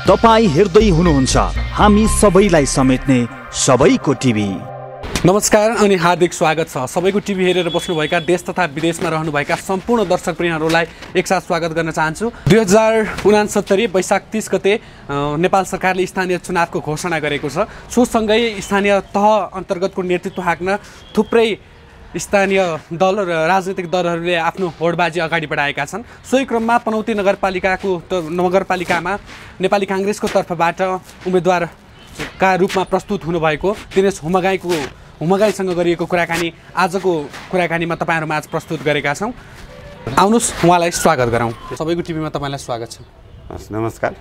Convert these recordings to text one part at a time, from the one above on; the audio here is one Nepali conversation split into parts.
तपाईं हेर्दै हुनुहुन्छ हामी सबैलाई समेट्ने सबैको टिभी। नमस्कार अनि हार्दिक स्वागत छ। सबैको टिभी हेरेर बस्नुभएका देश तथा विदेशमा रहनुभएका सम्पूर्ण दर्शकवृन्दहरूलाई एकसाथ स्वागत गर्न चाहन्छु। 2069 वैशाख 30 गते नेपाल सरकारले स्थानीय चुनावको घोषणा गरेको छ। सोसँगै स्थानीय तह अन्तर्गतको नेतृत्व हाक्न थुप्रै स्थानीय दल र राजनीतिक दलहरूले आफ्नो होडबाजी अगाडि बढाएका छन्। सोही क्रममा पनौती नगरपालिकामा नेपाली काङ्ग्रेसको तर्फबाट उम्मेदवारका रूपमा प्रस्तुत हुनुभएको दिनेश हुमगाईसँग गरिएको कुराकानी आजको कुराकानीमा तपाईँहरूमा आज प्रस्तुत गरेका छौँ। आउनुहोस् उहाँलाई स्वागत गरौँ। सबैको टिभीमा तपाईँलाई स्वागत छ। हस्, नमस्कार।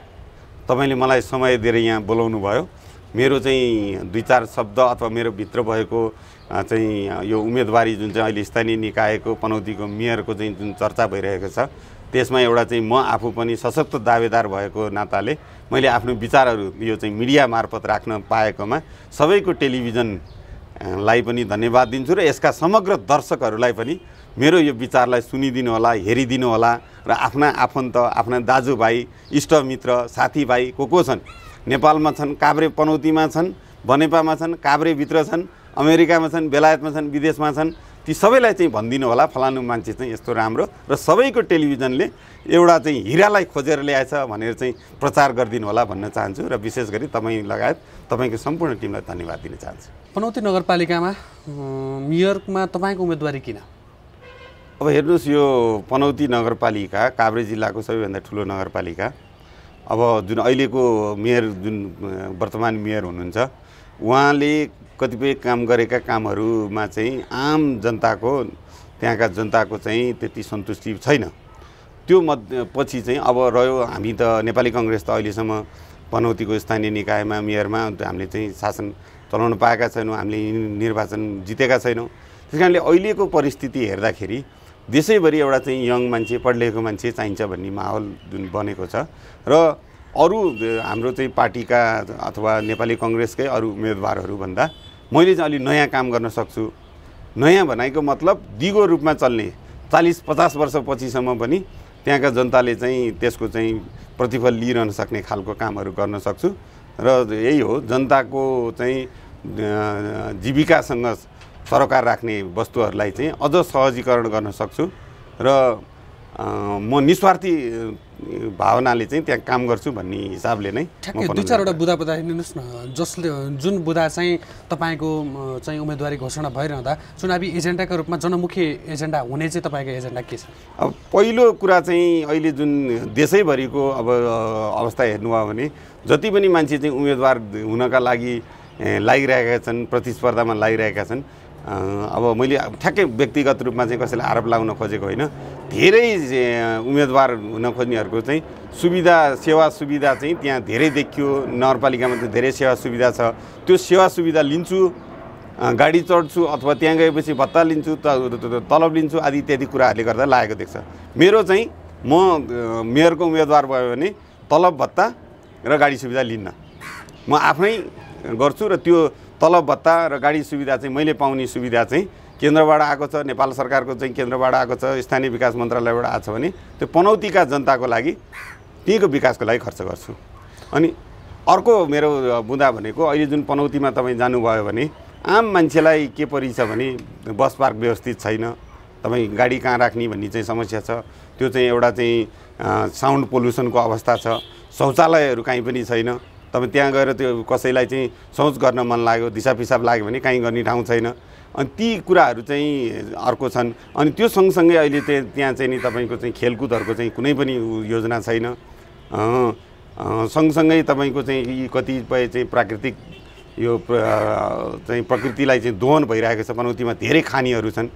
तपाईँले मलाई समय दिएर यहाँ बोलाउनु भयो। मेरो चाहिँ दुई चार शब्द अथवा मेरो भित्र भएको चाहिँ यो उम्मेदवारी जुन चाहिँ अहिले स्थानीय निकायको पनौतीको मेयरको चाहिँ जुन चर्चा भइरहेको छ, त्यसमा एउटा चाहिँ म आफू पनि सशक्त दावेदार भएको नाताले मैले आफ्नो विचारहरू यो चाहिँ मिडिया मार्फत राख्न पाएकोमा सबैको टेलिभिजनलाई पनि धन्यवाद दिन्छु र यसका समग्र दर्शकहरूलाई पनि मेरो यो विचारलाई सुनिदिनु होला, हेरिदिनु होला र आफ्ना आफन्त, आफ्ना दाजुभाइ, इष्टमित्र, साथीभाइ को छन्, नेपालमा छन्, काभ्रे पनौतीमा छन्, बनेपामा छन्, काभ्रेभित्र छन्, अमेरिकामा छन्, बेलायतमा छन्, विदेशमा छन्, ती सबैलाई चाहिँ भनिदिनु होला फलानु मान्छे चाहिँ यस्तो राम्रो र सबैको टेलिभिजनले एउटा चाहिँ हिरालाई खोजेर ल्याएछ भनेर चाहिँ प्रचार गरिदिनु होला भन्न चाहन्छु र विशेष गरी तपाईँ लगायत तपाईँको सम्पूर्ण टिमलाई धन्यवाद दिन चाहन्छु। पनौती नगरपालिकामा मेयरमा तपाईँको उम्मेदवारी किन? अब हेर्नुहोस्, यो पनौती नगरपालिका काभ्रे जिल्लाको सबैभन्दा ठुलो नगरपालिका। अब जुन अहिलेको मेयर, जुन वर्तमान मेयर हुनुहुन्छ, उहाँले कतिपय काम गरेका कामहरूमा चाहिँ आम जनताको, त्यहाँका जनताको चाहिँ त्यति सन्तुष्टि छैन। त्यो पछि चाहिँ अब रह्यो, हामी त नेपाली काङ्ग्रेस त अहिलेसम्म पनौतीको स्थानीय निकायमा मेयरमा हामीले चाहिँ शासन चलाउन पाएका छैनौँ, हामीले निर्वाचन जितेका छैनौँ। त्यस कारणले अहिलेको परिस्थिति हेर्दाखेरि देशैभरि एउटा चाहिँ यङ मान्छे, पढलेको मान्छे चाहिन्छ भन्ने माहौल जुन बनेको छ र अरू हाम्रो चाहिँ पार्टीका अथवा नेपाली काङ्ग्रेसकै अरू उम्मेदवारहरूभन्दा मैले चाहिँ अलि नयाँ काम गर्न सक्छु। नयाँ भनेको मतलब दिगो रूपमा चल्ने, 40-50 वर्षपछिसम्म पनि त्यहाँका जनताले चाहिँ त्यसको चाहिँ प्रतिफल लिइरहन सक्ने खालको कामहरू गर्न सक्छु र यही हो, जनताको चाहिँ जीविकासँग सरोकार राख्ने वस्तुहरूलाई चाहिँ अझ सहजीकरण गर्न सक्छु र म निस्वार्थी भावनाले चाहिँ त्यहाँ काम गर्छु भन्ने हिसाबले नै। ठ्याक्कै दुई चारवटा बुदा बताइदिनुहोस् न, जुन बुदा चाहिँ तपाईँको चाहिँ उम्मेदवारी घोषणा भइरहँदा चुनावी एजेन्डाका रूपमा जनमुखी एजेन्डा हुने चाहिँ तपाईँको एजेन्डा के छ? अब पहिलो कुरा चाहिँ अहिले जुन देशैभरिको अब अवस्था हेर्नुभयो भने जति पनि मान्छे चाहिँ उम्मेदवार हुनका लागि लागिरहेका छन्, प्रतिस्पर्धामा लागिरहेका छन्। अब मैले ठ्याक्कै व्यक्तिगत रूपमा चाहिँ कसैलाई आरोप लगाउन खोजेको होइन। धेरै उम्मेदवार हुन खोज्नेहरूको चाहिँ सेवा सुविधा चाहिँ त्यहाँ धेरै देखियो। नगरपालिकामा चाहिँ धेरै सेवा सुविधा छ। त्यो सेवा सुविधा लिन्छु, गाडी चढ्छु अथवा त्यहाँ गएपछि भत्ता लिन्छु, तलब लिन्छु आदि इत्यादि कुराहरूले गर्दा लागेको देख्छ। मेरो चाहिँ म मेयरको उम्मेदवार भयो भने तलब भत्ता र गाडी सुविधा लिन्न, म आफै गर्छु र त्यो तलब भत्ता र गाडी सुविधा चाहिँ मैले पाउने सुविधा चाहिँ केन्द्रबाट आएको छ, नेपाल सरकारको चाहिँ केन्द्रबाट आएको छ, स्थानीय विकास मन्त्रालयबाट आएको छ भने त्यो पनौतीका जनताको लागि, त्यहीँको विकासको लागि खर्च गर्छु। अनि अर्को मेरो बुँदा भनेको अहिले जुन पनौतीमा तपाईँ जानुभयो भने आम मान्छेलाई के परि छ भने बस पार्क व्यवस्थित छैन, तपाईँ गाडी कहाँ राख्ने भन्ने चाहिँ समस्या छ। त्यो चाहिँ एउटा चाहिँ साउन्ड पोल्युसनको अवस्था छ, शौचालयहरू कहीँ पनि छैन। तपाईँ त्यहाँ गएर त्यो कसैलाई चाहिँ शौच गर्न मन लाग्यो, दिसा पिसाब लाग्यो भने कहीँ गर्ने ठाउँ छैन। अनि ती कुराहरू चाहिँ अर्को छन्। अनि त्यो सँगसँगै अहिले त्यहाँ चाहिँ नि तपाईँको चाहिँ खेलकुदहरूको चाहिँ कुनै पनि योजना छैन। सँगसँगै तपाईँको चाहिँ यी कतिपय चाहिँ प्राकृतिक यो चाहिँ प्रकृतिलाई चाहिँ दोहन भइरहेको छ। पनौतीमा धेरै खानीहरू छन्,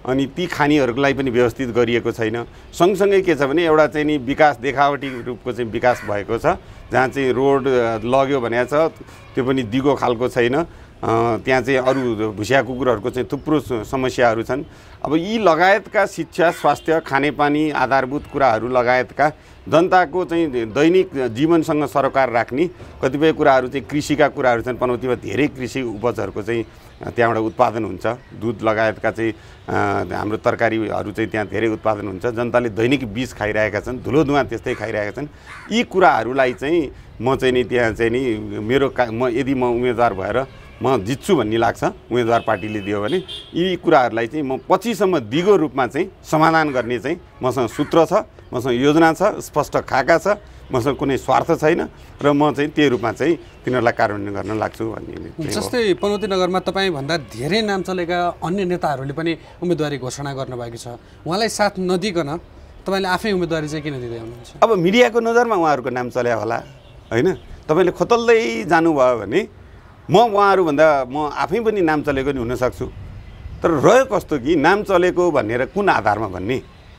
अनि ती खानीहरूलाई पनि व्यवस्थित गरिएको छैन। सँगसँगै के छ भने एउटा चाहिँ नि विकास, देखावटी रूपको चाहिँ विकास भएको छ, जहाँ चाहिँ रोड लग्यो भने छ त्यो पनि दिगो खालको छैन त्यहाँ चाहिँ अरू भुसिया कुकुरहरूको चाहिँ थुप्रो समस्याहरू छन्। अब यी लगायतका शिक्षा, स्वास्थ्य, खानेपानी, आधारभूत कुराहरू लगायतका जनताको चाहिँ दैनिक जीवनसँग सरोकार राख्ने कतिपय कुराहरू चाहिँ कृषिका कुराहरू छन्। पनौतीमा धेरै कृषि उपजहरूको चाहिँ त्यहाँबाट उत्पादन हुन्छ। दुध लगायतका चाहिँ हाम्रो तरकारीहरू चाहिँ त्यहाँ धेरै उत्पादन हुन्छ। जनताले दैनिक बीज खाइरहेका छन्, धुलो धुवाँ त्यस्तै खाइरहेका छन्। यी कुराहरूलाई चाहिँ म चाहिँ नि त्यहाँ चाहिँ नि यदि म उम्मेदवार भएर म जित्छु भन्ने लाग्छ, उम्मेदवार पार्टीले दियो भने यी कुराहरूलाई चाहिँ म पछिसम्म दिगो रूपमा चाहिँ समाधान गर्ने चाहिँ मसँग सूत्र छ, मसँग योजना छ, स्पष्ट खाका छ, मसँग कुनै स्वार्थ छैन र म चाहिँ त्यो रूपमा चाहिँ तिनीहरूलाई कार्यान्वयन गर्न लाग्छु भन्ने। जस्तै पनौती नगरमा तपाईँभन्दा धेरै नाम चलेका अन्य नेताहरूले पनि उम्मेदवारी घोषणा गर्नुभएको छ, उहाँलाई साथ नदिकन तपाईँले आफै उम्मेदवारी चाहिँ किन दिँदै हुनुहुन्छ? अब मिडियाको नजरमा उहाँहरूको नाम चल्या होला होइन, तपाईँले खोतल्दै जानुभयो भने म उहाँहरूभन्दा म आफै पनि नाम चलेको नि हुनसक्छु। तर रह्यो कस्तो कि नाम चलेको भनेर कुन आधारमा भन्ने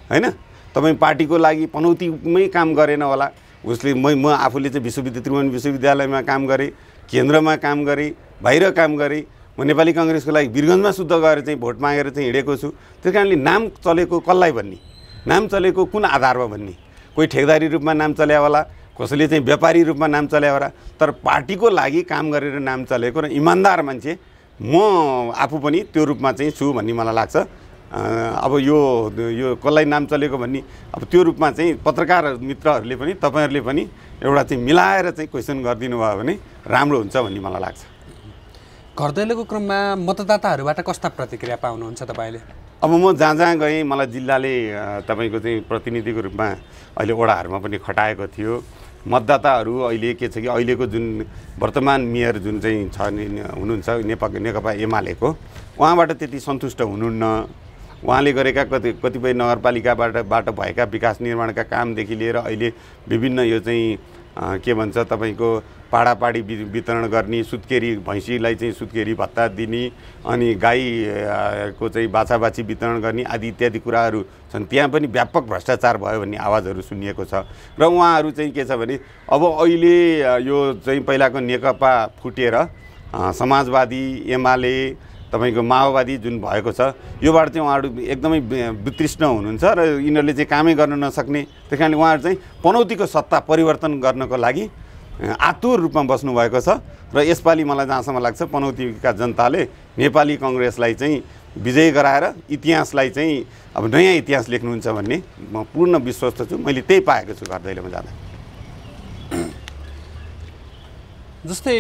होइन। तपाईँ पार्टीको लागि पनौतीमै काम गरेन होला, उसले म आफूले चाहिँ त्रिभुवन विश्वविद्यालयमा काम गरेँ, केन्द्रमा काम गरेँ, बाहिर काम गरेँ। म नेपाली काङ्ग्रेसको लागि वीरगन्जमा शुद्ध गएर चाहिँ भोट मागेर चाहिँ हिँडेको छु। त्यस कारणले नाम चलेको कसलाई भन्ने, नाम चलेको कुन आधारमा भन्ने। कोही ठेकदारी रूपमा नाम चल्या होला, कसैले चाहिँ व्यापारी रूपमा नाम चल्या होला, तर पार्टीको लागि काम गरेर नाम चलेको र इमान्दार मान्छे म आफू पनि त्यो रूपमा चाहिँ छु भन्ने मलाई लाग्छ। अब यो कसलाई नाम चलेको भन्ने अब त्यो रूपमा चाहिँ पत्रकार मित्रहरूले पनि तपाईँहरूले पनि एउटा चाहिँ मिलाएर चाहिँ क्वेसन गरिदिनु भयो भने राम्रो हुन्छ भन्ने मलाई लाग्छ। घर दैलोको क्रममा मतदाताहरूबाट कस्ता प्रतिक्रिया पाउनुहुन्छ तपाईँले? अब म जहाँ गएँ मलाई जिल्लाले तपाईँको चाहिँ प्रतिनिधिको रूपमा अहिले वडाहरूमा पनि खटाएको थियो। मतदाताहरू अहिले के छ कि अहिलेको जुन वर्तमान मेयर जुन चाहिँ छ हुनुहुन्छ नेकपा एमालेको, उहाँबाट त्यति सन्तुष्ट हुनुहुन्न। उहाँले गरेका कतिपय नगरपालिकाबाट भएका विकास निर्माणका कामदेखि लिएर अहिले विभिन्न यो चाहिँ के भन्छ तपाईँको पाडापाडी वितरण गर्ने, सुत्केरी भैँसीलाई चाहिँ सुत्केरी भत्ता दिने, अनि गाईको चाहिँ बाछाबाछी वितरण गर्ने आदि इत्यादि कुराहरू छन्। त्यहाँ पनि व्यापक भ्रष्टाचार भयो भन्ने आवाजहरू सुनिएको छ। र उहाँहरू चाहिँ के छ भने अब अहिले यो चाहिँ पहिलाको नेकपा फुटेर समाजवादी, एमाले, तपाईँको माओवादी जुन भएको छ, योबाट चाहिँ उहाँहरू एकदमै वितृष्ण हुनुहुन्छ र यिनीहरूले चाहिँ कामै गर्न नसक्ने। त्यस कारणले उहाँहरू चाहिँ पनौतीको सत्ता परिवर्तन गर्नको लागि आतुर रूपमा बस्नुभएको छ। र यसपालि मलाई जहाँसम्म लाग्छ पनौतीका जनताले नेपाली काङ्ग्रेसलाई चाहिँ विजय गराएर इतिहासलाई चाहिँ अब नयाँ इतिहास लेख्नुहुन्छ भन्ने म पूर्ण विश्वस्त छु। मैले त्यही पाएको छु घर दैलोमा जाँदा। जस्तै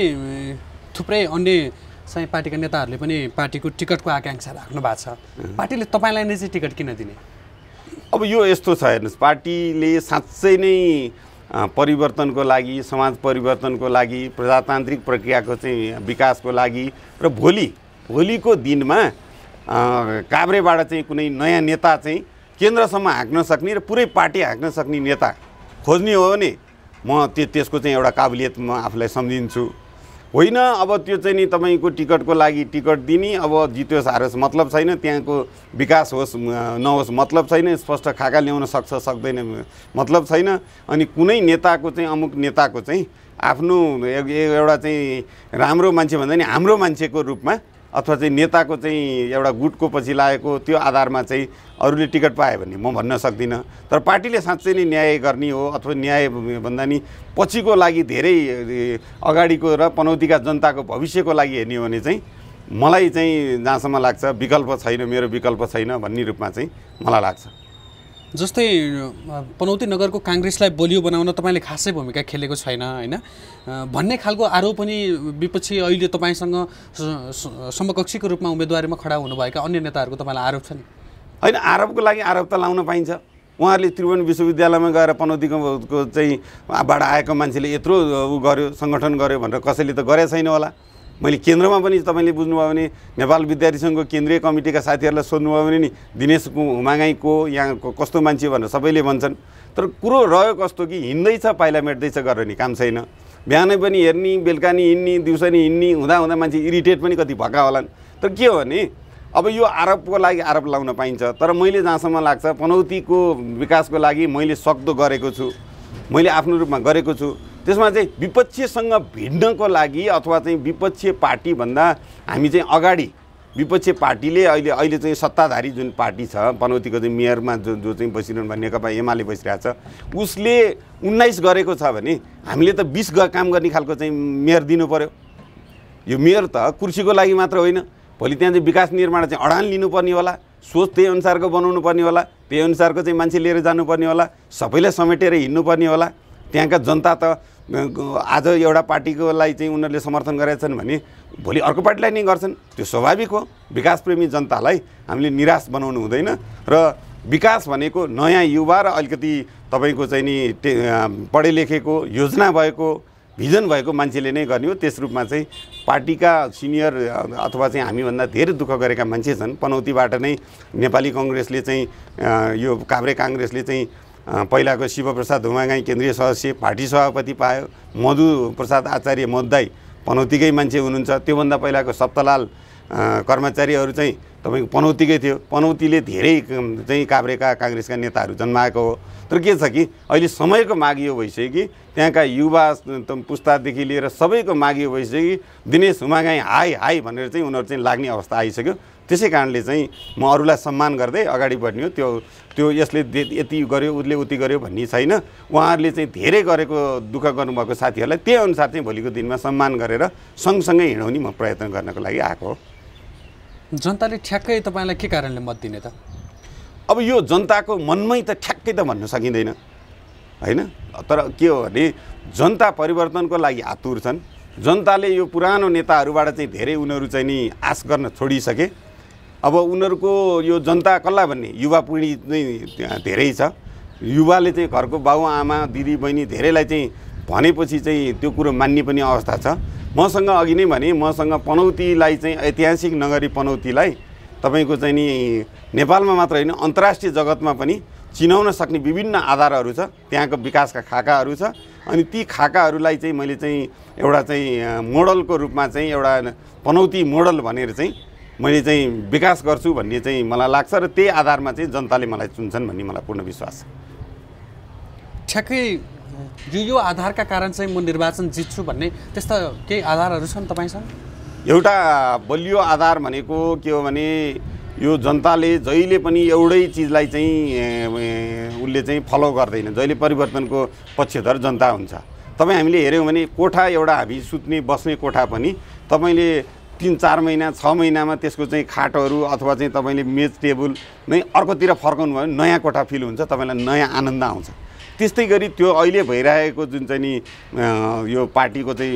थुप्रै अन्य चाहिँ पार्टीका नेताहरूले पनि पार्टीको टिकटको आकाङ्क्षा राख्नु भएको छ, पार्टीले तपाईँलाई नै चाहिँ टिकट किन दिने? अब यो यस्तो छ हेर्नुहोस्, पार्टीले साँच्चै नै परिवर्तनको लागि, समाज परिवर्तनको लागि, प्रजातान्त्रिक प्रक्रियाको चाहिँ विकासको लागि र भोलिको दिनमा काभ्रेबाट चाहिँ कुनै नयाँ नेता चाहिँ केन्द्रसम्म हाँक्न सक्ने र पुरै पार्टी हाँक्न सक्ने नेता खोज्ने हो भने म त्यसको चाहिँ एउटा काबिलियत म आफूलाई सम्झिन्छु। होइन अब त्यो चाहिँ नि तपाईँको टिकटको लागि टिकट दिने, अब जित्योस् हारोस् मतलब छैन, त्यहाँको विकास होस् नहोस् मतलब छैन, स्पष्ट खाका ल्याउन सक्छ सक्दैन मतलब छैन। अनि कुनै नेताको चाहिँ अमुक नेताको चाहिँ आफ्नो एउटा चाहिँ राम्रो मान्छे भन्दा नि हाम्रो मान्छेको रूपमा अथवा चाहिँ नेताको चाहिँ एउटा गुटको पछि लागेको त्यो आधारमा चाहिँ अरूले टिकट पायो भने म भन्न सक्दिनँ। तर पार्टीले साँच्चै नै न्याय गर्ने हो अथवा न्याय भन्दा नि पछिको लागि धेरै अगाडिको र पनौतीका जनताको भविष्यको लागि हेर्ने हो भने चाहिँ मलाई चाहिँ जहाँसम्म लाग्छ विकल्प छैन, मेरो विकल्प छैन भन्ने रूपमा चाहिँ मलाई लाग्छ। जस्तै पनौती नगरको काङ्ग्रेसलाई बलियो बनाउन तपाईँले खासै भूमिका खेलेको छैन होइन भन्ने खालको आरोप पनि विपक्षी अहिले तपाईँसँग समकक्षीको रूपमा उम्मेदवारीमा खडा हुनुभएका अन्य नेताहरूको तपाईँलाई आरोप छ नि? होइन, आरोपको लागि आरोप त लाउन पाइन्छ। उहाँहरूले त्रिभुवन विश्वविद्यालयमा गएर पनौतीको चाहिँ बाट आएको मान्छेले यत्रो उ गर्यो, सङ्गठन गर्यो भनेर कसैले त गरेको छैन होला। मैले केन्द्रमा पनि तपाईँले बुझ्नुभयो भने नेपाल विद्यार्थी सङ्घको केन्द्रीय कमिटीका साथीहरूलाई सोध्नुभयो भने नि दिनेश हुमागाई को यहाँको कस्तो मान्छे भनेर सबैले भन्छन्। तर कुरो रह्यो कस्तो कि हिँड्दैछ पाइला मेट्दैछ गरेर नि काम छैन। बिहानै पनि हेर्ने, बेलुका नि हिँड्ने, दिउँसो नि हिँड्ने हुँदा मान्छे इरिटेट पनि कति भएका होलान्। तर के हो भने अब यो आरोपको लागि आरोप लाउन पाइन्छ। तर मैले जहाँसम्म लाग्छ पनौतीको विकासको लागि मैले सक्दो गरेको छु, मैले आफ्नो रूपमा गरेको छु। त्यसमा चाहिँ विपक्षीसँग भिड्नको लागि अथवा चाहिँ विपक्षी पार्टीभन्दा हामी चाहिँ अगाडि विपक्षी पार्टीले अहिले चाहिँ सत्ताधारी जुन पार्टी छ पनौतीको चाहिँ मेयरमा जो चाहिँ बसिरहनु भयो नेकपा एमाले बसिरहेको छ उसले 19 गरेको छ भने हामीले त 20 काम गर्ने खालको चाहिँ मेयर दिनु पर्यो। यो मेयर त कुर्सीको लागि मात्र होइन, भोलि त्यहाँ चाहिँ विकास निर्माण चाहिँ अडान लिनुपर्ने होला, सोच त्यही अनुसारको बनाउनु पर्ने होला, त्यही अनुसारको चाहिँ मान्छे लिएर जानुपर्ने होला, सबैलाई समेटेर हिँड्नुपर्ने होला। त्यहाँका जनता त आज एउटा पार्टीकोलाई चाहिँ उनीहरूले समर्थन गरेछन् भने भोलि अर्को पार्टीलाई नै गर्छन्, त्यो स्वाभाविक हो। विकासप्रेमी जनतालाई हामीले निराश बनाउनु हुँदैन र विकास भनेको नयाँ युवा र अलिकति तपाईँको चाहिँ नि पढे लेखेको योजना भएको भिजन भएको मान्छेले नै गर्ने हो। त्यस रूपमा चाहिँ पार्टीका सिनियर अथवा चाहिँ हामीभन्दा धेरै दुःख गरेका मान्छे छन्। पनौतीबाट नै नेपाली कङ्ग्रेसले चाहिँ यो काभ्रे काङ्ग्रेसले चाहिँ पहिलाको शिवप्रसाद हुमागाई केन्द्रीय सदस्य पार्टी सभापति पायो, मधु प्रसाद आचार्य मद्दाई पनौतीकै मान्छे हुनुहुन्छ, त्योभन्दा पहिलाको सप्तलाल कर्मचारीहरू चाहिँ तपाईँको पनौतीकै थियो। पनौतीले धेरै चाहिँ काभ्रेका काङ्ग्रेसका नेताहरू जन्माएको हो। तर के छ कि अहिले समयको माग यो भइसक्यो कि त्यहाँका युवा पुस्तादेखि लिएर सबैको माग यो भइसक्यो कि दिनेश हुमागाई हाई हाई भनेर चाहिँ उनीहरू चाहिँ लाग्ने अवस्था आइसक्यो। त्यसै कारणले चाहिँ म अरूलाई सम्मान गर्दै अगाडि बढ्ने हो। त्यो यसले यति गर्यो उसले उति गर्यो भन्ने छैन। उहाँहरूले चाहिँ धेरै गरेको दुःख गर्नुभएको साथीहरूलाई त्यही अनुसार चाहिँ भोलिको दिनमा सम्मान गरेर सँगसँगै हिँडाउने म प्रयत्न गर्नको लागि आएको हो। जनताले ठ्याक्कै तपाईँलाई के कारणले मत दिने त? अब यो जनताको मनमै त ठ्याक्कै त भन्न सकिँदैन होइन। तर के हो भने जनता परिवर्तनको लागि आतुर छन्। जनताले यो पुरानो नेताहरूबाट चाहिँ धेरै उनीहरू चाहिँ नि आश गर्न छोडिसके। अब उनीहरूको यो जनता कसलाई भन्ने युवा पिँढी चाहिँ धेरै छ। युवाले चाहिँ घरको बाबुआमा दिदीबहिनी धेरैलाई चाहिँ भनेपछि चाहिँ त्यो कुरो मान्ने पनि अवस्था छ। मसँग अघि नै भने मसँग पनौतीलाई चाहिँ ऐतिहासिक नगरी पनौतीलाई तपाईँको चाहिँ नि नेपालमा मात्र होइन अन्तर्राष्ट्रिय जगतमा पनि चिनाउन सक्ने विभिन्न आधारहरू छ। त्यहाँको विकासका खाकाहरू छ। अनि ती खाकाहरूलाई चाहिँ मैले चाहिँ एउटा चाहिँ मोडलको रूपमा चाहिँ एउटा पनौती मोडल भनेर चाहिँ मैले चाहिँ विकास गर्छु भन्ने चाहिँ मलाई लाग्छ र त्यही आधारमा चाहिँ जनताले मलाई चुन्छन् भन्ने मलाई पूर्ण विश्वास छ। ठ्याक्कै यो आधारका कारण चाहिँ म निर्वाचन जित्छु भन्ने त्यस्ता केही आधारहरू छन् तपाईँसँग? एउटा बलियो आधार भनेको के हो भने यो जनताले जहिले पनि एउटै चिजलाई चाहिँ उसले चाहिँ फलो गर्दैन। जहिले परिवर्तनको पक्षधर जनता हुन्छ। तपाईँ हामीले हेऱ्यौँ भने कोठा एउटा हामी सुत्ने बस्ने कोठा पनि तपाईँले 3-4 महिना 6 महिनामा त्यसको चाहिँ खाटहरू अथवा चाहिँ तपाईँले मेज टेबल नै अर्कोतिर फर्काउनु भयो भने नयाँ कोठा फिल हुन्छ, तपाईँलाई नयाँ आनन्द आउँछ। त्यस्तै गरी त्यो अहिले भइरहेको जुन चाहिँ नि यो पार्टीको चाहिँ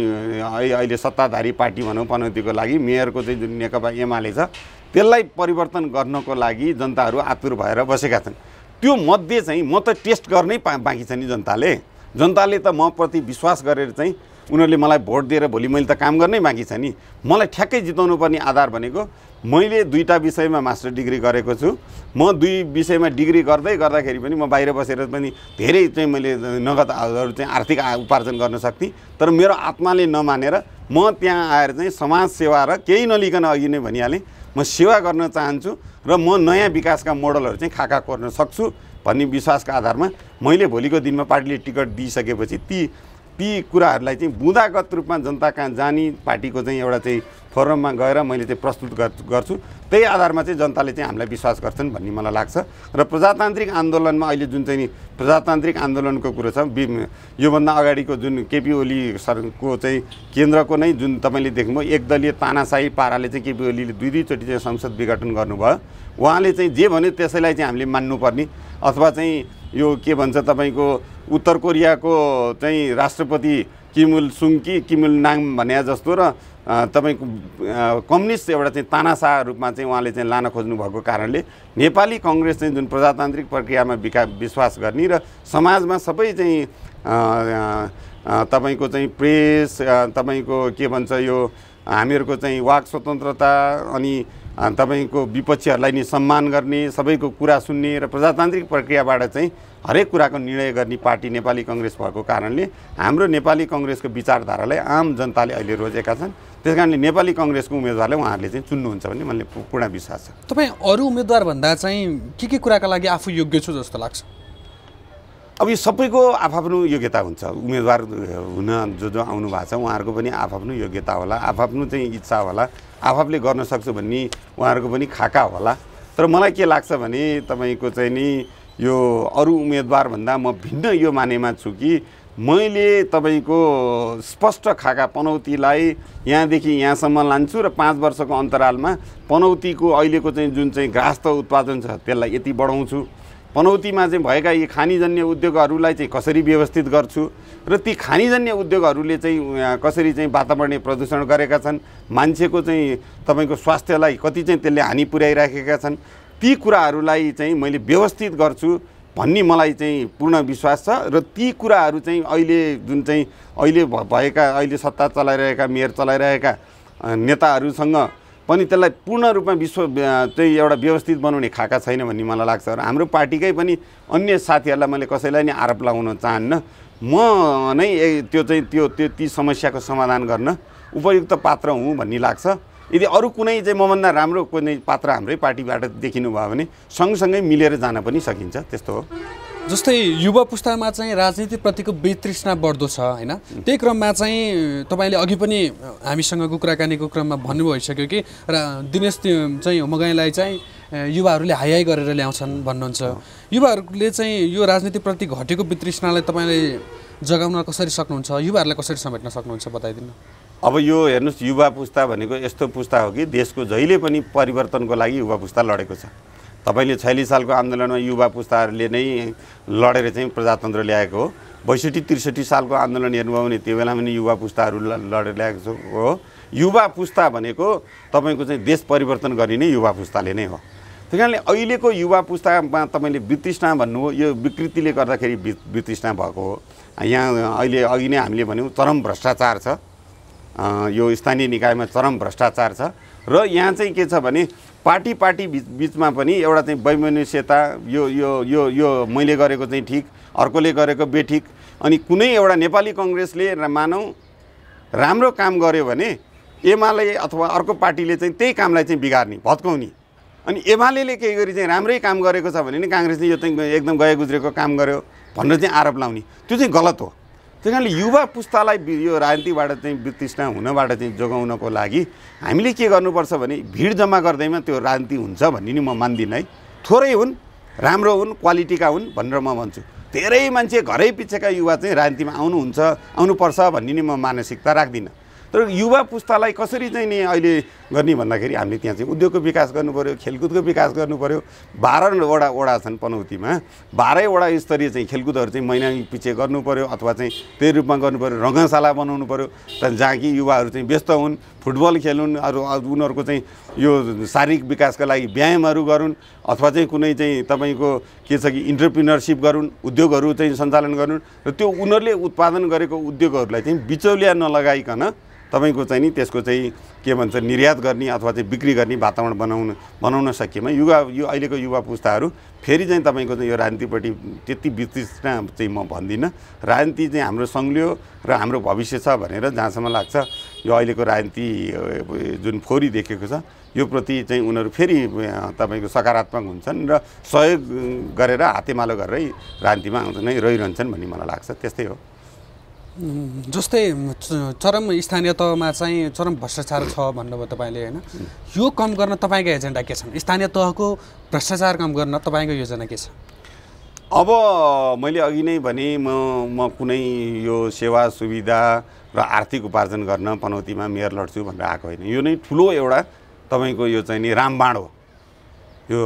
अहिले सत्ताधारी पार्टी भनौँ पनौतीको लागि मेयरको चाहिँ जुन नेकपा एमाले छ त्यसलाई परिवर्तन गर्नको लागि जनताहरू आतुर भएर बसेका छन्। त्यो मध्ये चाहिँ म त टेस्ट गर्नै बाँकी छ नि जनताले त म प्रति विश्वास गरेर चाहिँ उनीहरूले मलाई भोट दिएर भोलि मैले त काम गर्नै बाँकी छ नि। मलाई ठ्याक्कै जिताउनु पर्ने आधार भनेको मैले 2टा विषयमा मास्टर डिग्री गरेको छु। म 2 विषयमा डिग्री गर्दाखेरि पनि म बाहिर बसेर पनि धेरै चाहिँ मैले नगदहरू चाहिँ आर्थिक उपार्जन गर्न सक्थेँ। तर मेरो आत्माले नमानेर म त्यहाँ आएर चाहिँ समाज सेवा र केही नलिकन अघि नै भनिहालेँ म सेवा गर्न चाहन्छु र म नयाँ विकासका मोडलहरू चाहिँ खाका कोर्न सक्छु भन्ने विश्वासका आधारमा मैले भोलिको दिनमा पार्टीले टिकट दिइसकेपछि ती कुराहरूलाई चाहिँ बुँदागत रूपमा जनता कहाँ जाने पार्टीको चाहिँ एउटा चाहिँ फोरममा गएर मैले चाहिँ प्रस्तुत गर्छु। त्यही आधारमा चाहिँ जनताले चाहिँ हामीलाई विश्वास गर्छन् भन्ने मलाई लाग्छ। र प्रजातान्त्रिक आन्दोलनमा अहिले जुन चाहिँ नि प्रजातान्त्रिक आन्दोलनको कुरो छ योभन्दा अगाडिको जुन केपी ओली सरको चाहिँ केन्द्रको नै जुन तपाईँले देख्नुभयो एकदलीय तानाशाही पाराले चाहिँ केपी ओलीले 2-2चोटि चाहिँ संसद विघटन गर्नुभयो। उहाँले चाहिँ जे भन्यो त्यसैलाई चाहिँ हामीले मान्नुपर्ने अथवा चाहिँ यो के भन्छ तपाईँको उत्तर कोरियाको चाहिँ राष्ट्रपति किम इल नाङ भने जस्तो र तपाईँको कम्युनिस्ट एउटा चाहिँ तानाशाह रूपमा चाहिँ उहाँले चाहिँ लान खोज्नु भएको कारणले नेपाली कङ्ग्रेस चाहिँ जुन प्रजातान्त्रिक प्रक्रियामा विश्वास गर्ने र समाजमा सबै चाहिँ तपाईँको चाहिँ प्रेस तपाईँको के भन्छ यो हामीहरूको चाहिँ वाक स्वतन्त्रता अनि तपाईँको विपक्षीहरूलाई नि सम्मान गर्ने सबैको कुरा सुन्ने र प्रजातान्त्रिक प्रक्रियाबाट चाहिँ हरेक कुराको निर्णय गर्ने पार्टी नेपाली कङ्ग्रेस भएको कारणले हाम्रो नेपाली कङ्ग्रेसको विचारधारालाई आम जनताले अहिले रोजेका छन्। त्यस कारणले नेपाली कङ्ग्रेसको उम्मेदवारलाई उहाँहरूले चाहिँ चुन्नुहुन्छ भन्ने मलाई पूर्ण विश्वास छ। तपाईँ अरू उम्मेदवार भन्दा चाहिँ के कुराका लागि आफू योग्य छु जस्तो लाग्छ? अब यो सबैको आफआफ्नो योग्यता हुन्छ। उम्मेदवार हुन जो आउनु भएको छ उहाँहरूको पनि आफआफ्नो योग्यता होला, आफआफ्नो चाहिँ इच्छा होला, आफूले गर्न सक्छु भन्ने उहाँहरूको पनि खाका होला। तर मलाई के लाग्छ भने तपाईँको चाहिँ नि यो अरू उम्मेदवारभन्दा म भिन्न यो मानेमा छु कि मैले तपाईँको स्पष्ट खाका पनौतीलाई यहाँदेखि यहाँसम्म लान्छु र 5 वर्षको अन्तरालमा पनौतीको अहिलेको चाहिँ जुन चाहिँ घाँस त उत्पादन छ त्यसलाई यति बढाउँछु, पनौतीमा चाहिँ भएका यी खानीजन्य उद्योगहरूलाई चाहिँ कसरी व्यवस्थित गर्छु र ती खानीजन्य उद्योगहरूले चाहिँ कसरी चाहिँ वातावरणीय प्रदूषण गरेका छन्, मान्छेको चाहिँ तपाईँको स्वास्थ्यलाई कति चाहिँ त्यसले हानि पुर्याइराखेका छन्, ती कुराहरूलाई चाहिँ मैले व्यवस्थित गर्छु भन्ने मलाई चाहिँ पूर्ण विश्वास छ। र ती कुराहरू चाहिँ अहिले जुन चाहिँ अहिले सत्ता चलाइरहेका मेयर चलाइरहेका नेताहरूसँग पनि त्यसलाई पूर्ण रूपमा चाहिँ एउटा व्यवस्थित बनाउने खाका छैन भन्ने मलाई लाग्छ। र हाम्रो पार्टीकै पनि अन्य साथीहरूलाई मैले कसैलाई नै आरोप लगाउन चाहन्न। म नै ती समस्याको समाधान गर्न उपयुक्त पात्र हुँ भन्ने लाग्छ। यदि अरू कुनै चाहिँ मभन्दा राम्रो कुनै पात्र हाम्रै पार्टीबाट देखिनु भयो भने सँगसँगै मिलेर जान पनि सकिन्छ। त्यस्तो हो। जस्तै युवा पुस्तामा चाहिँ राजनीतिप्रतिको वितृष्णा बढ्दो छ हैन, त्यही क्रममा चाहिँ तपाईँले अघि पनि हामीसँगको कुराकानीको क्रममा भन्नुभयो भइसक्यो कि दिनेश चाहिँ मगाईलाई चाहिँ युवाहरूले हाई गरेर ल्याउँछन् भन्नुहुन्छ। युवाहरूले चाहिँ यो राजनीतिप्रति घटेको वितृष्णालाई तपाईँले जगाउन कसरी सक्नुहुन्छ, युवाहरूलाई कसरी समेट्न सक्नुहुन्छ बताइदिनु। अब यो हेर्नुहोस्, युवा पुस्ता भनेको यस्तो पुस्ता हो कि देशको जहिले पनि परिवर्तनको लागि युवा पुस्ता लडेको छ। तपाईँले 46 सालको आन्दोलनमा युवा पुस्ताहरूले नै लडेर चाहिँ प्रजातन्त्र ल्याएको हो। 62-63 सालको आन्दोलन हेर्नुभयो भने त्यो बेलामा पनि युवा पुस्ताहरू लडेर ल्याएको हो। युवा पुस्ता भनेको तपाईँको चाहिँ देश परिवर्तन गर्ने नै युवा पुस्ताले नै हो। त्यही कारणले अहिलेको युवा पुस्तामा तपाईँले वितृष्णा भन्नुभयो, यो विकृतिले गर्दाखेरि वितृष्णा भएको हो। यहाँ अहिले अघि नै हामीले भन्यौँ चरम भ्रष्टाचार छ, यो स्थानीय निकायमा चरम भ्रष्टाचार छ। र यहाँ चाहिँ के छ भने पार्टी बिचमा पनि एउटा चाहिँ वैमनस्यता, यो यो यो यो मैले गरेको चाहिँ ठिक, अर्कोले गरेको बेठिक। अनि कुनै एउटा नेपाली कङ्ग्रेसले मानौँ राम्रो काम गर्यो भने एमाले अथवा अर्को पार्टीले चाहिँ त्यही कामलाई चाहिँ बिगार्ने, भत्काउने। अनि एमाले केही गरी चाहिँ राम्रै काम गरेको छ भने नि काङ्ग्रेसले यो चाहिँ एकदम गए गुज्रेको काम गर्यो भनेर चाहिँ आरोप लाउने, त्यो चाहिँ गलत हो। त्यही कारणले युवा पुस्तालाई यो राजनीतिबाट चाहिँ वितृष्णा हुनबाट चाहिँ जोगाउनको लागि हामीले के गर्नुपर्छ भने भिड जम्मा गर्दैमा त्यो राजनीति हुन्छ भन्ने नि म मान्दिनँ है। थोरै हुन्, राम्रो हुन्, क्वालिटीका हुन् भनेर म भन्छु। धेरै मान्छे घरै पिछेका युवा चाहिँ राजनीतिमा आउनुपर्छ भन्ने नि म मानसिकता राख्दिनँ। तर युवा पुस्तालाई कसरी चाहिँ नि अहिले गर्ने भन्दाखेरि हामीले त्यहाँ चाहिँ उद्योगको विकास गर्नु पऱ्यो, खेलकुदको विकास गर्नु पऱ्यो। 12 वडा छन् पनौतीमा, 12 वडा स्तरीय चाहिँ खेलकुदहरू चाहिँ महिना पछि गर्नु पऱ्यो अथवा चाहिँ त्यही रूपमा गर्नु पऱ्यो। रङ्गशाला बनाउनु पऱ्यो जहाँ कि युवाहरू चाहिँ व्यस्त हुन्, फुटबल खेलुन्, उनीहरूको चाहिँ यो शारीरिक विकासका लागि व्यायामहरू गरून् अथवा चाहिँ कुनै चाहिँ तपाईँको के छ कि इन्टरप्रिनरसिप गरून्, उद्योगहरू चाहिँ सञ्चालन गरून्। र त्यो उनीहरूले उत्पादन गरेको उद्योगहरूलाई चाहिँ बिचौलिया नलगाइकन तपाईँको चाहिँ नि त्यसको चाहिँ के भन्छ निर्यात गर्ने अथवा चाहिँ बिक्री गर्ने वातावरण बनाउन सकिएमा यो अहिलेको युवा पुस्ताहरू फेरि चाहिँ तपाईँको चाहिँ यो राजनीतिपट्टि त्यति वितृष्णा चाहिँ म भन्दिनँ। राजनीति चाहिँ हाम्रो सङ्ग्लियो र हाम्रो भविष्य छ भनेर जहाँसम्म लाग्छ यो अहिलेको राजनीति जुन फोरी देखेको छ यो प्रति चाहिँ उनीहरू फेरि तपाईँको सकारात्मक हुन्छन् र सहयोग गरेर हातेमालो गरेरै राजनीतिमा नै रहिरहन्छन् भन्ने मलाई लाग्छ। त्यस्तै हो। जस्तै चरम स्थानीय तहमा चाहिँ चरम भ्रष्टाचार छ भन्नुभयो तपाईँले होइन, यो कम गर्न तपाईँको एजेन्डा के छन्? स्थानीय तहको भ्रष्टाचार कम गर्न तपाईँको योजना के छ? अब मैले अघि नै भने म कुनै यो सेवा सुविधा र आर्थिक उपार्जन गर्न पनौतीमा मेयर लड्छु भनेर आएको होइन। यो नै ठुलो एउटा तपाईँको यो चाहिँ नि रामबाण हो। यो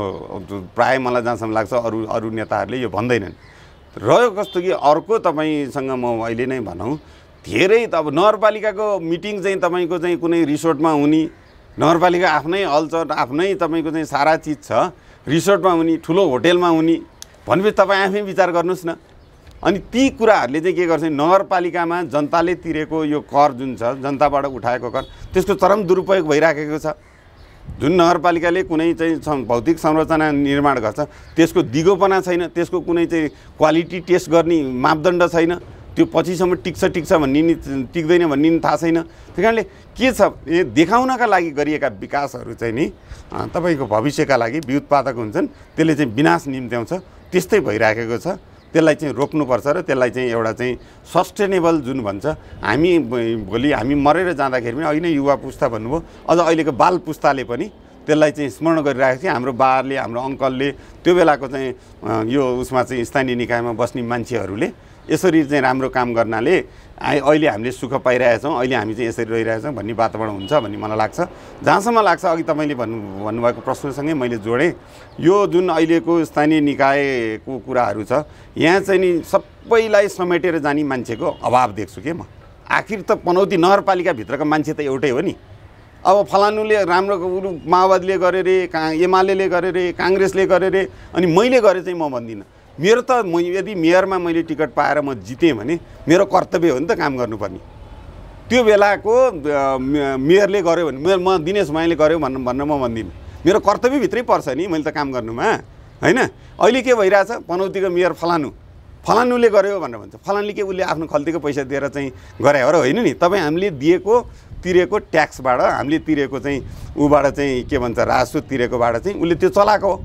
प्राय मलाई जहाँसम्म लाग्छ अरू नेताहरूले यो भन्दैनन्। रह्यो कस्तो कि अर्को तपाईँसँग म अहिले नै भनौँ धेरै त अब नगरपालिकाको मिटिङ चाहिँ तपाईँको चाहिँ कुनै रिसोर्टमा हुने, नगरपालिका आफ्नै हल छ, आफ्नै तपाईँको चाहिँ सारा चिज छ, रिसोर्टमा हुने, ठुलो होटेलमा हुने भनेपछि तपाईँ आफै विचार गर्नुहोस् न। अनि ती कुराहरूले चाहिँ के गर्छ, नगरपालिकामा जनताले तिरेको यो कर जुन छ, जनताबाट उठाएको कर, त्यसको चरम दुरुपयोग भइराखेको छ। जुन नगरपालिकाले कुनै चाहिँ भौतिक संरचना निर्माण गर्छ त्यसको दिगोपना छैन, त्यसको कुनै चाहिँ क्वालिटी टेस्ट गर्ने मापदण्ड छैन, त्यो पछिसम्म टिक्छ भन्ने नि टिक्दैन भन्ने नि थाहा छैन। त्यही कारणले के छ, देखाउनका लागि गरिएका विकासहरू चाहिँ नि तपाईँको भविष्यका लागि व्युत्पादक हुन्छन्, त्यसले चाहिँ विनाश निम्त्याउँछ। त्यस्तै भइराखेको छ। त्यसलाई चाहिँ रोक्नुपर्छ र त्यसलाई चाहिँ एउटा चाहिँ सस्टेनेबल जुन भन्छ हामी भोलि हामी मरेर जाँदाखेरि पनि अहिले युवा पुस्ता भन्नुभयो अझ अहिलेको बाल पुस्ताले पनि त्यसलाई चाहिँ स्मरण गरिरहेको थियो हाम्रो बाले हाम्रो अङ्कलले त्यो बेलाको चाहिँ यो उसमा चाहिँ स्थानीय निकायमा बस्ने मान्छेहरूले यसरी चाहिँ राम्रो काम गर्नाले अहिले हामीले सुख पाइरहेछौँ अहिले हामी चाहिँ यसरी रहिरहेछौँ भन्ने वातावरण हुन्छ भन्ने मलाई लाग्छ जहाँसम्म लाग्छ अघि तपाईँले भन्नुभएको प्रश्नसँगै मैले जोडेँ यो जुन अहिलेको स्थानीय निकायको कुराहरू छ यहाँ चाहिँ नि सबैलाई समेटेर जाने मान्छेको अभाव देख्छु के म आखिर त पनौती नगरपालिकाभित्रको मान्छे त एउटै हो नि अब फलानुले राम्रो माओवादीले गरे रे एमाले गरे रे काङ्ग्रेसले गरे रे अनि मैले गरे चाहिँ म भन्दिनँ मेरो त यदि मेयरमा मैले टिकट पाएर म जितेँ भने मेरो कर्तव्य हो नि त काम गर्नुपर्ने त्यो बेलाको मेयरले गर्यो भने म दिनेश माइले गर्यो भन्न म भन्दिनँ मेरो कर्तव्यभित्रै पर्छ नि मैले त काम गर्नुमा होइन अहिले के भइरहेछ पनौतीको मेयर फलानुले गर्यो भनेर भन्छ फलानुले के उसले आफ्नो खल्तीको पैसा दिएर चाहिँ गरे हो र होइन नि तपाईँ हामीले तिरेको ट्याक्सबाट हामीले तिरेको चाहिँ ऊबाट चाहिँ के भन्छ राजस्व तिरेकोबाट चाहिँ उसले त्यो चलाएको हो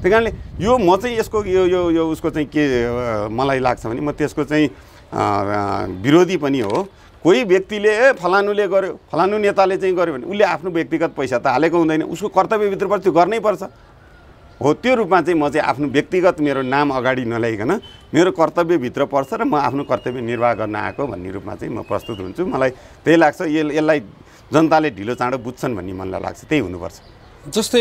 त्यही कारणले यो म चाहिँ यसको यो उसको चाहिँ के मलाई लाग्छ भने म त्यसको चाहिँ विरोधी पनि हो कोही व्यक्तिले फलानुले गर्यो फलानु नेताले चाहिँ गर्यो भने उसले आफ्नो व्यक्तिगत पैसा त हालेको हुँदैन उसको कर्तव्यभित्र पर्छ त्यो गर्नै पर्छ हो त्यो रूपमा चाहिँ म चाहिँ आफ्नो व्यक्तिगत मेरो नाम अगाडि नल्याइकन मेरो कर्तव्यभित्र पर्छ र म आफ्नो कर्तव्य निर्वाह गर्न आएको भन्ने रूपमा चाहिँ म प्रस्तुत हुन्छु मलाई त्यही लाग्छ यसलाई जनताले ढिलो चाँडो बुझ्छन् भन्ने मलाई लाग्छ त्यही हुनुपर्छ जस्तै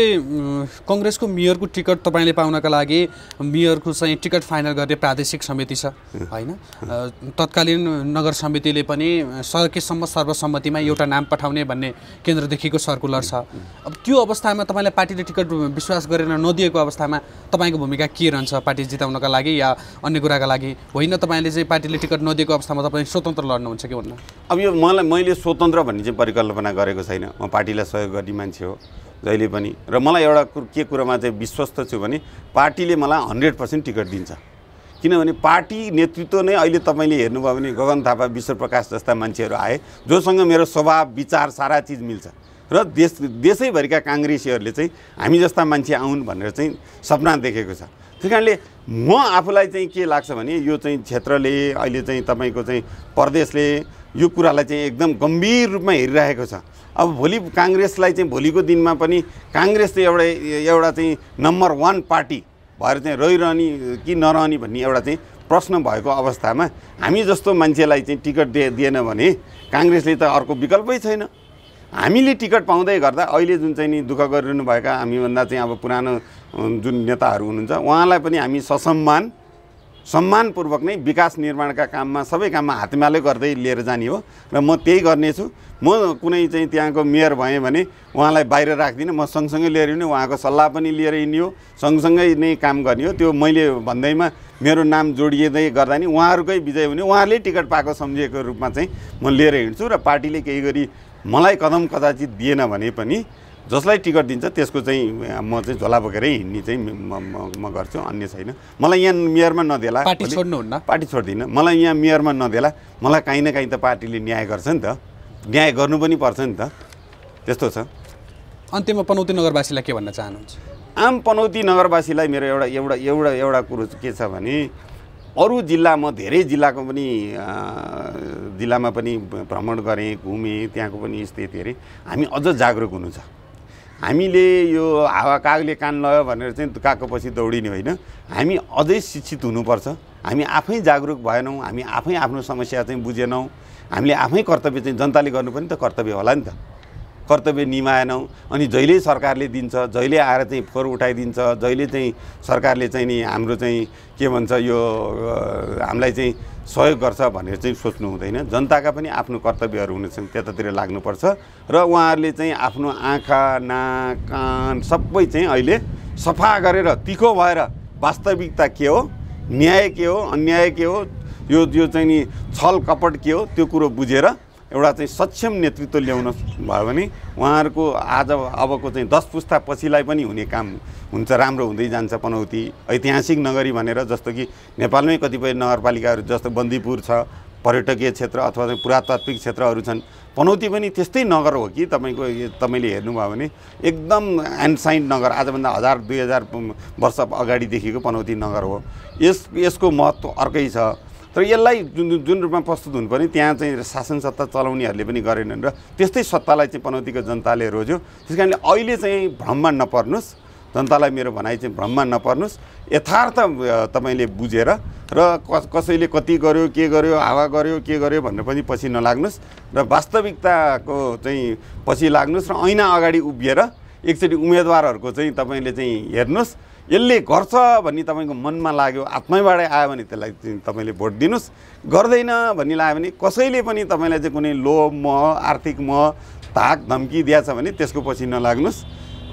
कङ्ग्रेसको मेयरको टिकट तपाईँले पाउनका लागि मेयरको चाहिँ टिकट फाइनल गर्ने प्रादेशिक समिति छ होइन तत्कालीन नगर समितिले पनि सकेसम्म सर्वसम्मतिमा एउटा नाम पठाउने भन्ने केन्द्रदेखिको सर्कुलर छ अब त्यो अवस्थामा तपाईँलाई पार्टीले टिकट विश्वास गरेर नदिएको अवस्थामा तपाईँको भूमिका के रहन्छ पार्टी जिताउनका लागि या अन्य कुराका लागि होइन तपाईँले चाहिँ पार्टीले टिकट नदिएको अवस्थामा तपाईँ स्वतन्त्र लड्नुहुन्छ कि भन्नु अब यो मैले स्वतन्त्र भन्ने चाहिँ परिकल्पना गरेको छैन म पार्टीलाई सहयोग गर्ने मान्छे हो जहिले पनि र मलाई एउटा के कुरामा चाहिँ विश्वस्त छु भने पार्टीले मलाई 100% टिकट दिन्छ किनभने पार्टी नेतृत्व नै अहिले तपाईँले हेर्नुभयो भने गगन थापा विश्वप्रकाश जस्ता मान्छेहरू आए जोसँग मेरो स्वभाव विचार सारा चिज मिल्छ र देशैभरिका काङ्ग्रेसीहरूले चाहिँ हामी जस्ता मान्छे आउन् भनेर चाहिँ सपना देखेको छ त्यही कारणले म आफूलाई चाहिँ के लाग्छ भने यो चाहिँ क्षेत्रले अहिले चाहिँ तपाईँको चाहिँ प्रदेशले यो कुरालाई चाहिँ एकदम गम्भीर रूपमा हेरिरहेको छ अब भोलि काङ्ग्रेसलाई चाहिँ भोलिको दिनमा पनि काङ्ग्रेस चाहिँ एउटा चाहिँ नम्बर 1 पार्टी भएर चाहिँ रहिरहने कि नरहने भन्ने एउटा चाहिँ प्रश्न भएको अवस्थामा हामी जस्तो मान्छेलाई चाहिँ टिकट दिएन भने काङ्ग्रेसले त अर्को विकल्पै छैन हामीले टिकट पाउँदै गर्दा अहिले जुन चाहिँ नि दुःख गरिरहनु भएका हामीभन्दा चाहिँ अब पुरानो जुन नेताहरू हुनुहुन्छ उहाँलाई पनि हामी सम्मानपूर्वक नै विकास निर्माणका काममा सबै काममा हातमाले गर्दै लिएर जाने हो र म त्यही गर्नेछु म कुनै चाहिँ त्यहाँको मेयर भएँ भने उहाँलाई बाहिर राख्दिनँ म सँगसँगै लिएर हिँड्ने उहाँको सल्लाह पनि लिएर हिँड्ने हो सँगसँगै नै काम गर्ने हो त्यो मैले भन्दैमा मेरो नाम जोडिँदै गर्दा नि उहाँहरूकै विजय हुने उहाँहरूले टिकट पाएको सम्झिएको रूपमा चाहिँ म लिएर हिँड्छु र पार्टीले केही गरी मलाई कदम कदाचित दिएन भने पनि जसलाई टिकट दिन्छ त्यसको चाहिँ म चाहिँ झोला बोकेरै हिँड्ने चाहिँ म गर्छु अन्य छैन मलाई यहाँ मेयरमा नदेला पार्टी छोड्नुहुन्न पार्टी छोड्दिनँ मलाई यहाँ मेयरमा नदेला मलाई काहीँ न काहीँ त पार्टीले न्याय गर्छ नि त न्याय गर्नु पनि पर्छ नि त त्यस्तो छ अन्त्यमा पनौती नगरवासीलाई के भन्न चाहनुहुन्छ आम पनौती नगरवासीलाई मेरो एउटा कुरो के छ भने अरू जिल्ला म धेरै जिल्लाको पनि जिल्लामा पनि भ्रमण गरेँ घुमेँ त्यहाँको पनि स्थिति हेरेँ हामी अझ जागरुक हुनु छ हामीले यो हावा कागले कान लयो भनेर चाहिँ कागको पछि दौडिने होइन हामी अझै शिक्षित हुनुपर्छ हामी आफै जागरुक भएनौँ हामी आफै आफ्नो समस्या चाहिँ बुझेनौँ हामीले आफै कर्तव्य चाहिँ जनताले गर्नु पनि त कर्तव्य होला नि त कर्तव्य निभाएनौँ अनि जहिले सरकारले दिन्छ जहिले आएर चाहिँ फोहोर उठाइदिन्छ जहिले चाहिँ सरकारले चाहिँ नि हाम्रो चाहिँ के भन्छ यो हामीलाई चाहिँ सहयोग गर्छ भनेर चाहिँ सोच्नु हुँदैन जनताका पनि आफ्नो कर्तव्यहरू हुनेछन् त्यतातिर लाग्नुपर्छ र उहाँहरूले चाहिँ आफ्नो आँखा नाक कान सबै चाहिँ अहिले सफा गरेर तिखो भएर वास्तविकता के हो न्याय के हो अन्याय के हो यो चाहिँ नि छल कपट के हो त्यो कुरो बुझेर एउटा चाहिँ सक्षम नेतृत्व ल्याउन भयो भने उहाँहरूको अबको चाहिँ 10 पुस्ता पछिलाई पनि हुने काम हुन्छ राम्रो हुँदै जान्छ पनौती ऐतिहासिक नगरी भनेर जस्तो कि नेपालमै कतिपय नगरपालिकाहरू जस्तो बन्दीपुर छ पर्यटकीय क्षेत्र अथवा चाहिँ पुरातात्विक क्षेत्रहरू छन्। पनौती पनि त्यस्तै नगर हो कि तपाईँले हेर्नुभयो भने एकदम एन्साइन्ट नगर, आजभन्दा 1000-2000 वर्ष अगाडिदेखिको पनौती नगर हो। यसको महत्त्व अर्कै छ। तर यसलाई जुन रूपमा प्रस्तुत हुनुपर्ने त्यहाँ चाहिँ शासन सत्ता चलाउनेहरूले पनि गरेनन् र त्यस्तै सत्तालाई चाहिँ पनौतीको जनताले रोज्यो। त्यस कारणले अहिले चाहिँ भ्रममा नपर्नुहोस्, जनतालाई मेरो भनाइ चाहिँ भ्रममा नपर्नुहोस्, यथार्थ तपाईँले बुझेर र कसैले कति गर्यो, के गर्यो, हावा गर्यो, के गर्यो भनेर पनि पछि नलाग्नुहोस् र वास्तविकताको चाहिँ पछि लाग्नुहोस् र ऐना अगाडि उभिएर एकचोटि उम्मेदवारहरूको चाहिँ तपाईँले चाहिँ हेर्नुहोस्, यसले गर्छ भन्ने तपाईँको मनमा लाग्यो, आत्मैबाटै आयो भने त्यसलाई तपाईँले भोट दिनुहोस्। गर्दैन भन्ने लाग्यो भने कसैले पनि तपाईँलाई चाहिँ कुनै लोभ मोह, आर्थिक मोह, धाक धम्की दिएछ भने त्यसको पछि नलाग्नुहोस्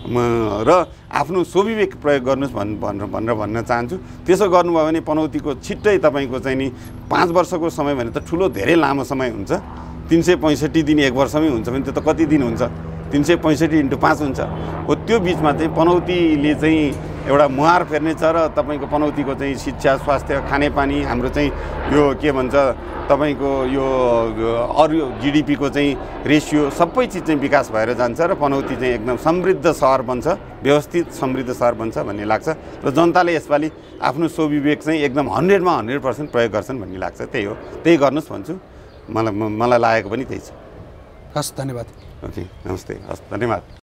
र आफ्नो स्वविवेक प्रयोग गर्नुहोस् भनेर भन्न चाहन्छु। त्यसो गर्नुभयो भने पनौतीको छिट्टै तपाईँको चाहिँ नि 5 वर्षको समय भने त ठुलो धेरै लामो समय हुन्छ। 365 दिन 1 वर्षमै हुन्छ भने त्यो त कति दिन हुन्छ? 365 × 5 हुन्छ। हो त्यो बिचमा चाहिँ पनौतीले चाहिँ एउटा मुहार फेर्नेछ र तपाईँको पनौतीको चाहिँ शिक्षा, स्वास्थ्य, खानेपानी, हाम्रो चाहिँ यो के भन्छ तपाईँको यो अरू जिडिपीको चाहिँ रेसियो सबै चिज चाहिँ विकास भएर जान्छ र पनौती चाहिँ एकदम समृद्ध सहर बन्छ, व्यवस्थित समृद्ध सहर बन्छ भन्ने लाग्छ र जनताले यसपालि आफ्नो स्वविवेक चाहिँ एकदम 100मा 100% प्रयोग गर्छन् भन्ने लाग्छ। त्यही हो, त्यही गर्नुहोस् भन्छु। मलाई लागेको पनि त्यही छ। हस्, धन्यवाद। ओके, नमस्ते, हस्, धन्यवाद।